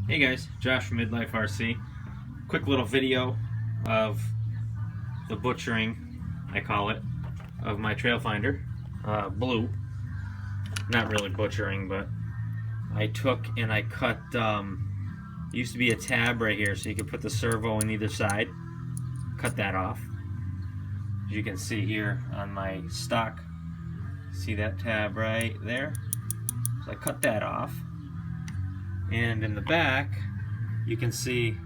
Hey guys, Josh from Midlife RC. Quick little video of the butchering, I call it, of my trailfinder, blue. Not really butchering, but I took and I cut, used to be a tab right here so you could put the servo on either side. Cut that off. As you can see here on my stock, see that tab right there? So I cut that off. And in the back, you can see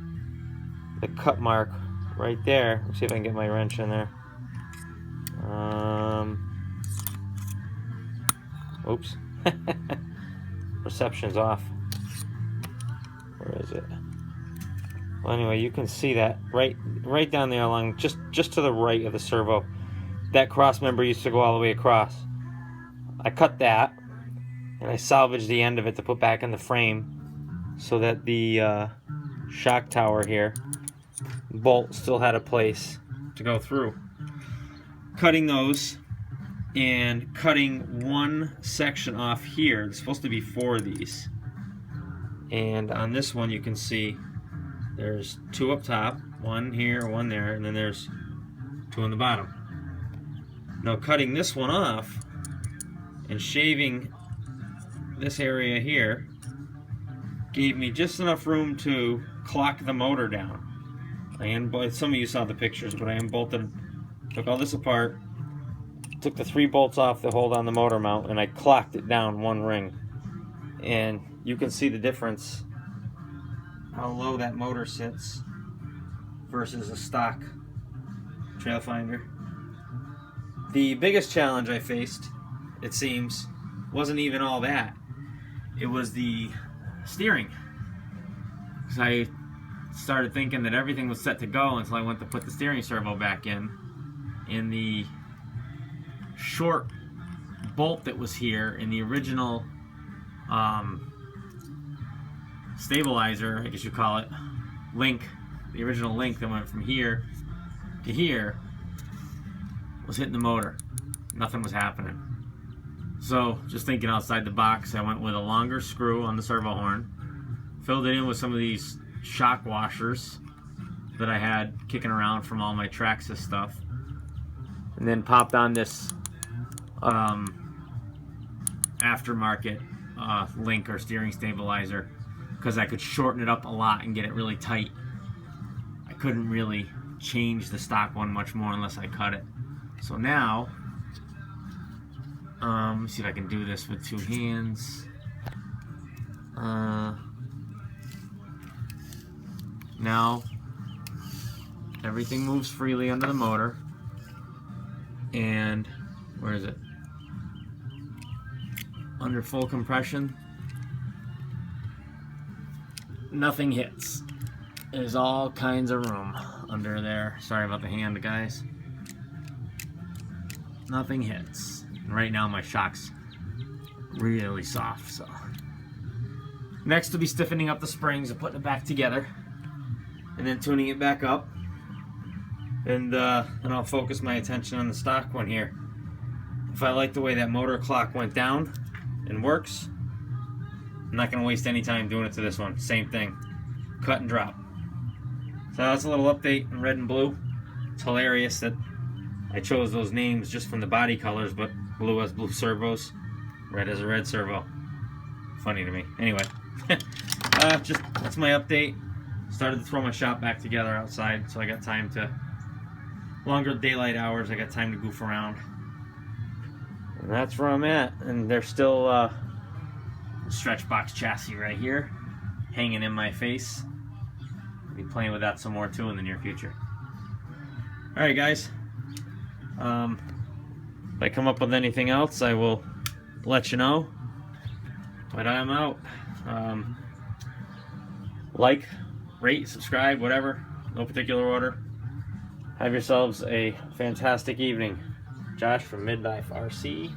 the cut mark right there. Let's see if I can get my wrench in there. Oops. Reception's off. Where is it? Well, anyway, you can see that right down there along, just to the right of the servo. That cross member used to go all the way across. I cut that, and I salvaged the end of it to put back in the frame, so that the shock tower here bolt still had a place to go through. Cutting those and cutting one section off here. There's supposed to be 4 of these, and on this one you can see there's 2 up top, 1 here, 1 there, and then there's 2 on the bottom. Now cutting this one off and shaving this area here gave me just enough room to clock the motor down. Some of you saw the pictures, but I took all this apart, took the 3 bolts off that hold on the motor mount, and I clocked it down 1 ring. And you can see the difference, how low that motor sits versus a stock trailfinder. The biggest challenge I faced, it seems, wasn't even all that. It was the steering. Because I started thinking that everything was set to go until I went to put the steering servo back in. And the short bolt that was here in the original stabilizer, I guess you call it, link, the original link that went from here to here, was hitting the motor. Nothing was happening. So, just thinking outside the box, I went with a longer screw on the servo horn, filled it in with some of these shock washers that I had kicking around from all my Traxxas stuff, and then popped on this aftermarket link or steering stabilizer, because I could shorten it up a lot and get it really tight. I couldn't really change the stock one much more unless I cut it. So now, let me see if I can do this with 2 hands. Now, everything moves freely under the motor. And, where is it? Under full compression, nothing hits. There's all kinds of room under there. Sorry about the hand, guys. Nothing hits. And right now my shock's really soft, so. Next will be stiffening up the springs and putting it back together, and then tuning it back up. And I'll focus my attention on the stock one here. If I like the way that motor clock went down and works, I'm not gonna waste any time doing it to this one. Same thing, cut and drop. So that's a little update in red and blue. It's hilarious that I chose those names just from the body colors, but blue has blue servos, red has a red servo. Funny to me. Anyway, that's my update. Started to throw my shop back together outside, so I got time to, longer daylight hours, I got time to goof around. And that's where I'm at. And there's still stretch box chassis right here, hanging in my face. I'll be playing with that some more too in the near future. Alright guys, if I come up with anything else, I will let you know. But I'm out. Like, rate, subscribe, whatever. No particular order. Have yourselves a fantastic evening. Josh from Midlife RC.